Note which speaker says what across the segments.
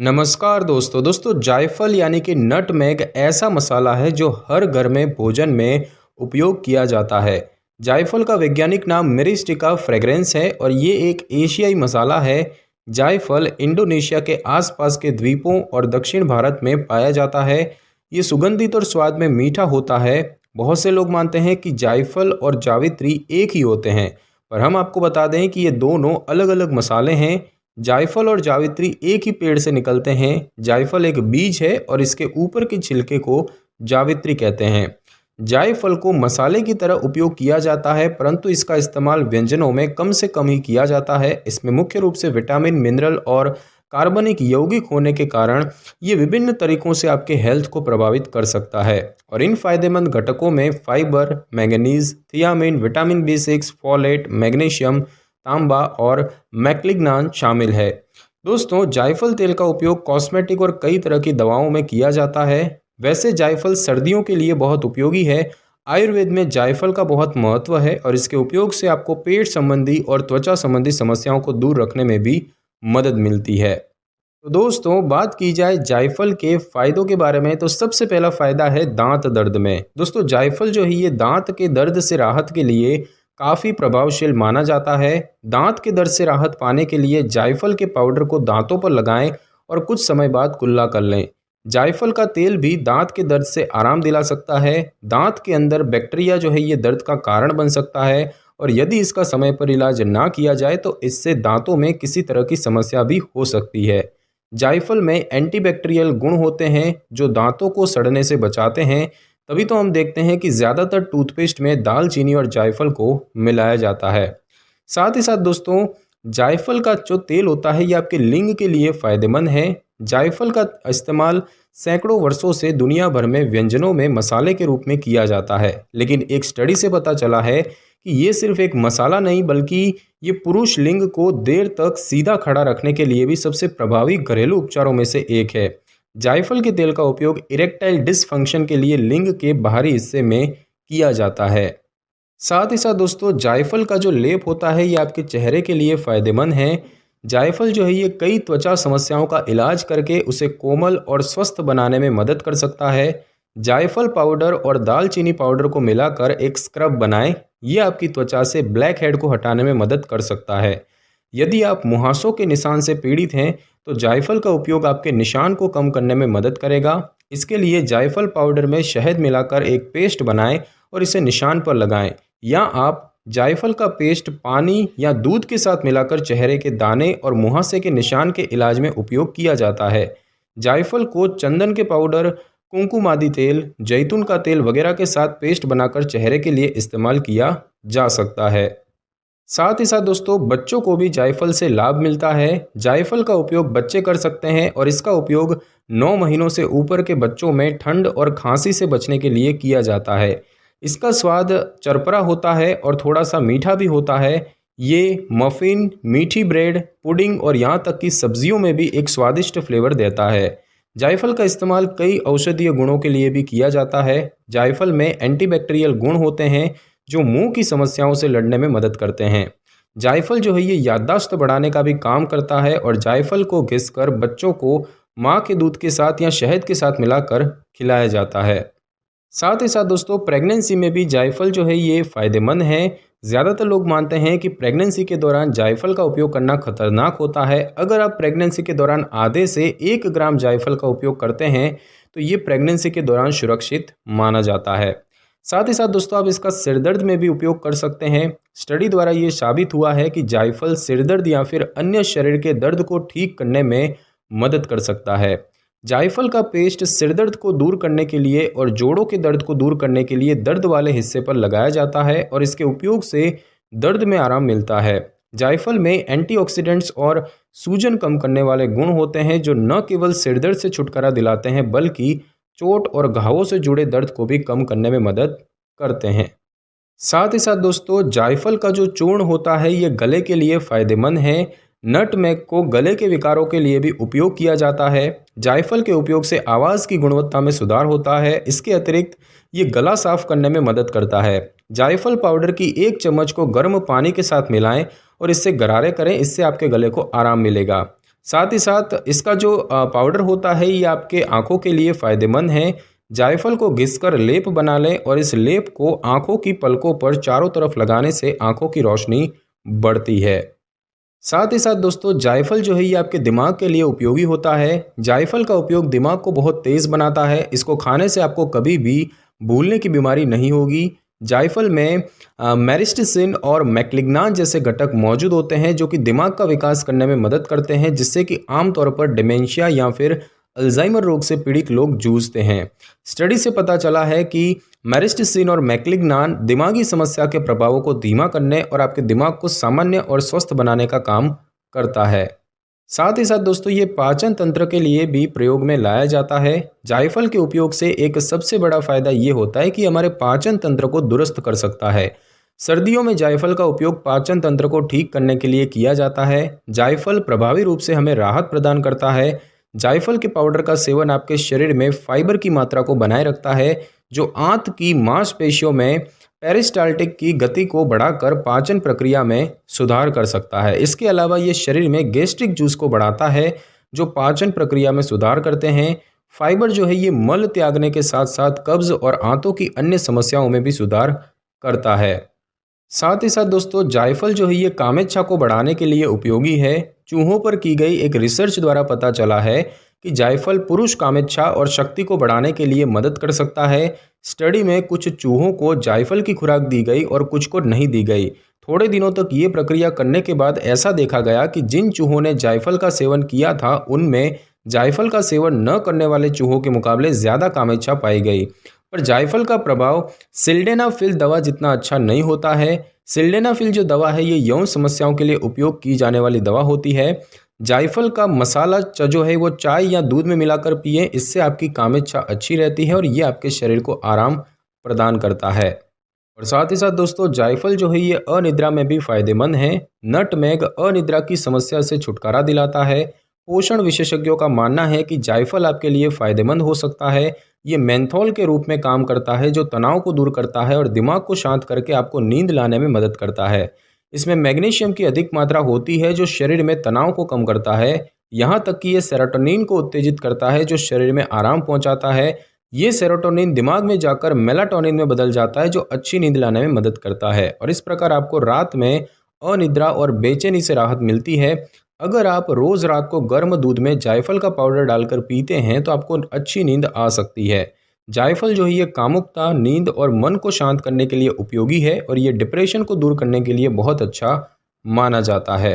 Speaker 1: नमस्कार दोस्तों जायफल यानी कि नटमेग ऐसा मसाला है जो हर घर में भोजन में उपयोग किया जाता है। जायफल का वैज्ञानिक नाम मिरिस्टिका फ्रेग्रेंस है और ये एक एशियाई मसाला है। जायफल इंडोनेशिया के आसपास के द्वीपों और दक्षिण भारत में पाया जाता है। ये सुगंधित और स्वाद में मीठा होता है। बहुत से लोग मानते हैं कि जायफल और जावित्री एक ही होते हैं, पर हम आपको बता दें कि ये दोनों अलग अलग मसाले हैं। जायफल और जावित्री एक ही पेड़ से निकलते हैं। जायफल एक बीज है और इसके ऊपर के छिलके को जावित्री कहते हैं। जायफल को मसाले की तरह उपयोग किया जाता है, परंतु इसका इस्तेमाल व्यंजनों में कम से कम ही किया जाता है। इसमें मुख्य रूप से विटामिन, मिनरल और कार्बनिक यौगिक होने के कारण ये विभिन्न तरीकों से आपके हेल्थ को प्रभावित कर सकता है। और इन फायदेमंद घटकों में fibre, manganese, thiamine, vitamin B6, folate, magnesium, तांबा और मैक्लिग्नान शामिल है। दोस्तों, जायफल तेल का उपयोग कॉस्मेटिक और कई तरह की दवाओं में किया जाता है। वैसे जायफल सर्दियों के लिए बहुत उपयोगी है। आयुर्वेद में जायफल का बहुत महत्व है और इसके उपयोग से आपको पेट संबंधी और त्वचा संबंधी समस्याओं को दूर रखने में भी मदद मिलती है। तो दोस्तों, बात की जाए जायफल के फायदों के बारे में, तो सबसे पहला फायदा है दांत दर्द में। दोस्तों, जायफल जो है ये दांत के दर्द से राहत के लिए काफ़ी प्रभावशील माना जाता है। दांत के दर्द से राहत पाने के लिए जायफल के पाउडर को दांतों पर लगाएं और कुछ समय बाद कुल्ला कर लें। जायफल का तेल भी दांत के दर्द से आराम दिला सकता है। दांत के अंदर बैक्टीरिया जो है ये दर्द का कारण बन सकता है और यदि इसका समय पर इलाज ना किया जाए तो इससे दांतों में किसी तरह की समस्या भी हो सकती है। जायफल में एंटीबैक्टीरियल गुण होते हैं जो दांतों को सड़ने से बचाते हैं। तभी तो हम देखते हैं कि ज़्यादातर टूथपेस्ट में दालचीनी और जायफल को मिलाया जाता है। साथ ही साथ दोस्तों, जायफल का जो तेल होता है ये आपके लिंग के लिए फ़ायदेमंद है। जायफल का इस्तेमाल सैकड़ों वर्षों से दुनिया भर में व्यंजनों में मसाले के रूप में किया जाता है, लेकिन एक स्टडी से पता चला है कि ये सिर्फ एक मसाला नहीं बल्कि ये पुरुष लिंग को देर तक सीधा खड़ा रखने के लिए भी सबसे प्रभावी घरेलू उपचारों में से एक है। जायफल के तेल का उपयोग इरेक्टाइल डिसफंक्शन के लिए लिंग के बाहरी हिस्से में किया जाता है। साथ ही साथ दोस्तों, जायफल का जो लेप होता है ये आपके चेहरे के लिए फ़ायदेमंद है। जायफल जो है ये कई त्वचा समस्याओं का इलाज करके उसे कोमल और स्वस्थ बनाने में मदद कर सकता है। जायफल पाउडर और दालचीनी पाउडर को मिलाकर एक स्क्रब बनाएं। ये आपकी त्वचा से ब्लैक हेड को हटाने में मदद कर सकता है। यदि आप मुहासों के निशान से पीड़ित हैं तो जायफल का उपयोग आपके निशान को कम करने में मदद करेगा। इसके लिए जायफल पाउडर में शहद मिलाकर एक पेस्ट बनाएं और इसे निशान पर लगाएं, या आप जायफल का पेस्ट पानी या दूध के साथ मिलाकर चेहरे के दाने और मुहासे के निशान के इलाज में उपयोग किया जाता है। जायफल को चंदन के पाउडर, कुमकुमादी तेल, जैतून का तेल वगैरह के साथ पेस्ट बनाकर चेहरे के लिए इस्तेमाल किया जा सकता है। साथ ही साथ दोस्तों, बच्चों को भी जायफल से लाभ मिलता है। जायफल का उपयोग बच्चे कर सकते हैं और इसका उपयोग 9 महीनों से ऊपर के बच्चों में ठंड और खांसी से बचने के लिए किया जाता है। इसका स्वाद चरपरा होता है और थोड़ा सा मीठा भी होता है। ये मफ़िन, मीठी ब्रेड, पुडिंग और यहाँ तक कि सब्जियों में भी एक स्वादिष्ट फ्लेवर देता है। जायफल का इस्तेमाल कई औषधीय गुणों के लिए भी किया जाता है। जायफल में एंटीबैक्टीरियल गुण होते हैं जो मुंह की समस्याओं से लड़ने में मदद करते हैं। जायफल जो है ये याददाश्त बढ़ाने का भी काम करता है और जायफल को घिसकर बच्चों को माँ के दूध के साथ या शहद के साथ मिलाकर खिलाया जाता है। साथ ही साथ दोस्तों, प्रेगनेंसी में भी जायफल जो है ये फ़ायदेमंद है। ज़्यादातर लोग मानते हैं कि प्रेगनेंसी के दौरान जायफल का उपयोग करना खतरनाक होता है। अगर आप प्रेगनेंसी के दौरान आधे से 1 ग्राम जायफल का उपयोग करते हैं तो ये प्रेगनेंसी के दौरान सुरक्षित माना जाता है। साथ ही साथ दोस्तों, आप इसका सिरदर्द में भी उपयोग कर सकते हैं। स्टडी द्वारा ये साबित हुआ है कि जायफल सिरदर्द या फिर अन्य शरीर के दर्द को ठीक करने में मदद कर सकता है। जायफल का पेस्ट सिरदर्द को दूर करने के लिए और जोड़ों के दर्द को दूर करने के लिए दर्द वाले हिस्से पर लगाया जाता है और इसके उपयोग से दर्द में आराम मिलता है। जायफल में एंटीऑक्सीडेंट्स और सूजन कम करने वाले गुण होते हैं जो न केवल सिरदर्द से छुटकारा दिलाते हैं बल्कि चोट और घावों से जुड़े दर्द को भी कम करने में मदद करते हैं। साथ ही साथ दोस्तों, जायफल का जो चूर्ण होता है ये गले के लिए फ़ायदेमंद है। नटमेग को गले के विकारों के लिए भी उपयोग किया जाता है। जायफल के उपयोग से आवाज़ की गुणवत्ता में सुधार होता है। इसके अतिरिक्त ये गला साफ करने में मदद करता है। जायफल पाउडर की 1 चम्मच को गर्म पानी के साथ मिलाएं और इससे गरारे करें, इससे आपके गले को आराम मिलेगा। साथ ही साथ इसका जो पाउडर होता है ये आपके आँखों के लिए फ़ायदेमंद है। जायफल को घिसकर लेप बना लें और इस लेप को आँखों की पलकों पर चारों तरफ लगाने से आँखों की रोशनी बढ़ती है। साथ ही साथ दोस्तों जायफल जो है ये आपके दिमाग के लिए उपयोगी होता है। जायफल का उपयोग दिमाग को बहुत तेज़ बनाता है। इसको खाने से आपको कभी भी भूलने की बीमारी नहीं होगी। जायफल में मेरिस्टिसिन और मैक्लिग्नान जैसे घटक मौजूद होते हैं जो कि दिमाग का विकास करने में मदद करते हैं, जिससे कि आमतौर पर डिमेंशिया या फिर अल्जाइमर रोग से पीड़ित लोग जूझते हैं। स्टडी से पता चला है कि मेरिस्टिसिन और मैक्लिग्नान दिमागी समस्या के प्रभावों को धीमा करने और आपके दिमाग को सामान्य और स्वस्थ बनाने का काम करता है। साथ ही साथ दोस्तों ये पाचन तंत्र के लिए भी प्रयोग में लाया जाता है। जायफल के उपयोग से एक सबसे बड़ा फायदा ये होता है कि हमारे पाचन तंत्र को दुरुस्त कर सकता है। सर्दियों में जायफल का उपयोग पाचन तंत्र को ठीक करने के लिए किया जाता है। जायफल प्रभावी रूप से हमें राहत प्रदान करता है। जायफल के पाउडर का सेवन आपके शरीर में फाइबर की मात्रा को बनाए रखता है, जो आंत की मांसपेशियों में पेरिस्टाल्टिक की गति को बढ़ाकर पाचन प्रक्रिया में सुधार कर सकता है। इसके अलावा ये शरीर में गैस्ट्रिक जूस को बढ़ाता है, जो पाचन प्रक्रिया में सुधार करते हैं। फाइबर जो है ये मल त्यागने के साथ साथ कब्ज और आंतों की अन्य समस्याओं में भी सुधार करता है। साथ ही साथ दोस्तों जायफल जो है ये कामेच्छा को बढ़ाने के लिए उपयोगी है। चूहों पर की गई एक रिसर्च द्वारा पता चला है कि जायफल पुरुष कामेच्छा और शक्ति को बढ़ाने के लिए मदद कर सकता है। स्टडी में कुछ चूहों को जायफल की खुराक दी गई और कुछ को नहीं दी गई। थोड़े दिनों तक ये प्रक्रिया करने के बाद ऐसा देखा गया कि जिन चूहों ने जायफल का सेवन किया था उनमें जायफल का सेवन न करने वाले चूहों के मुकाबले ज़्यादा कामेच्छा पाई गई। पर जायफल का प्रभाव सिल्डेनाफिल दवा जितना अच्छा नहीं होता है। सिल्डेनाफिल जो दवा है ये यौन समस्याओं के लिए उपयोग की जाने वाली दवा होती है। जायफल का मसाला जो है वो चाय या दूध में मिलाकर पिए, इससे आपकी कामेच्छा अच्छी रहती है और ये आपके शरीर को आराम प्रदान करता है। और साथ ही साथ दोस्तों जायफल जो है ये अनिद्रा में भी फायदेमंद है। नटमेग अनिद्रा की समस्या से छुटकारा दिलाता है। पोषण विशेषज्ञों का मानना है कि जायफल आपके लिए फ़ायदेमंद हो सकता है। ये मेंथोल के रूप में काम करता है, जो तनाव को दूर करता है और दिमाग को शांत करके आपको नींद लाने में मदद करता है। इसमें मैग्नीशियम की अधिक मात्रा होती है, जो शरीर में तनाव को कम करता है। यहाँ तक कि ये सेरोटोनिन को उत्तेजित करता है, जो शरीर में आराम पहुँचाता है। ये सेरोटोनिन दिमाग में जाकर मेलाटोनिन में बदल जाता है, जो अच्छी नींद लाने में मदद करता है और इस प्रकार आपको रात में अनिद्रा और बेचैनी से राहत मिलती है। अगर आप रोज़ रात को गर्म दूध में जायफल का पाउडर डालकर पीते हैं तो आपको अच्छी नींद आ सकती है। जायफल जो है ये कामुकता, नींद और मन को शांत करने के लिए उपयोगी है और ये डिप्रेशन को दूर करने के लिए बहुत अच्छा माना जाता है।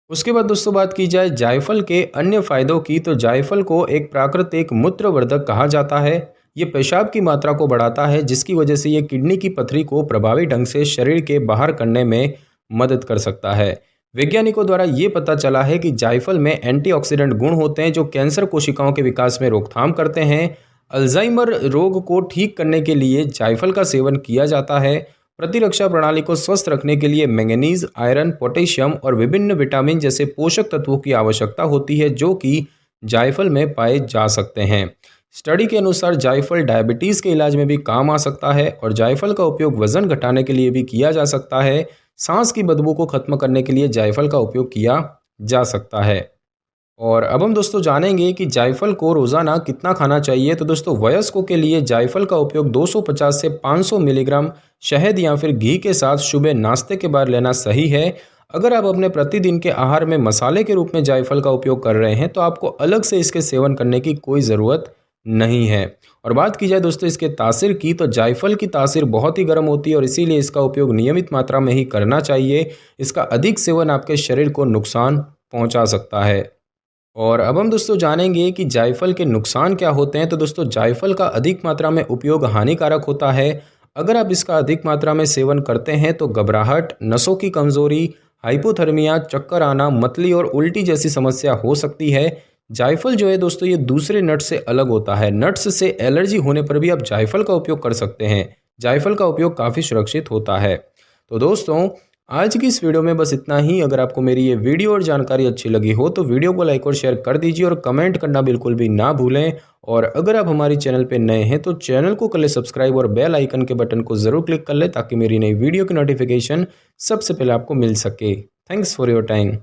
Speaker 1: उसके बाद दोस्तों बात की जाए जायफल के अन्य फ़ायदों की, तो जायफल को एक प्राकृतिक मूत्रवर्धक कहा जाता है। ये पेशाब की मात्रा को बढ़ाता है, जिसकी वजह से ये किडनी की पथरी को प्रभावी ढंग से शरीर के बाहर करने में मदद कर सकता है। वैज्ञानिकों द्वारा ये पता चला है कि जायफल में एंटीऑक्सीडेंट गुण होते हैं, जो कैंसर कोशिकाओं के विकास में रोकथाम करते हैं। अल्जाइमर रोग को ठीक करने के लिए जायफल का सेवन किया जाता है। प्रतिरक्षा प्रणाली को स्वस्थ रखने के लिए मैंगनीज, आयरन, पोटेशियम और विभिन्न विटामिन जैसे पोषक तत्वों की आवश्यकता होती है, जो कि जायफल में पाए जा सकते हैं। स्टडी के अनुसार जायफल डायबिटीज़ के इलाज में भी काम आ सकता है और जायफल का उपयोग वज़न घटाने के लिए भी किया जा सकता है। सांस की बदबू को खत्म करने के लिए जायफल का उपयोग किया जा सकता है। और अब हम दोस्तों जानेंगे कि जायफल को रोज़ाना कितना खाना चाहिए। तो दोस्तों वयस्कों के लिए जायफल का उपयोग 250 से 500 मिलीग्राम शहद या फिर घी के साथ सुबह नाश्ते के बाद लेना सही है। अगर आप अपने प्रतिदिन के आहार में मसाले के रूप में जायफल का उपयोग कर रहे हैं तो आपको अलग से इसके सेवन करने की कोई ज़रूरत नहीं है। और बात की जाए दोस्तों इसके तासीर की, तो जायफल की तासीर बहुत ही गर्म होती है और इसीलिए इसका उपयोग नियमित मात्रा में ही करना चाहिए। इसका अधिक सेवन आपके शरीर को नुकसान पहुंचा सकता है। और अब हम दोस्तों जानेंगे कि जायफल के नुकसान क्या होते हैं। तो दोस्तों जायफल का अधिक मात्रा में उपयोग हानिकारक होता है। अगर आप इसका अधिक मात्रा में सेवन करते हैं तो घबराहट, नसों की कमज़ोरी, हाइपोथर्मिया, चक्कर आना, मतली और उल्टी जैसी समस्या हो सकती है। जायफल जो है दोस्तों ये दूसरे नट्स से अलग होता है। नट्स से एलर्जी होने पर भी आप जायफल का उपयोग कर सकते हैं। जायफल का उपयोग काफ़ी सुरक्षित होता है। तो दोस्तों आज की इस वीडियो में बस इतना ही। अगर आपको मेरी ये वीडियो और जानकारी अच्छी लगी हो तो वीडियो को लाइक और शेयर कर दीजिए और कमेंट करना बिल्कुल भी ना भूलें। और अगर आप हमारे चैनल पे नए हैं तो चैनल को कर ले सब्सक्राइब और बेल आइकन के बटन को ज़रूर क्लिक कर ले, ताकि मेरी नई वीडियो की नोटिफिकेशन सबसे पहले आपको मिल सके। Thanks for your time.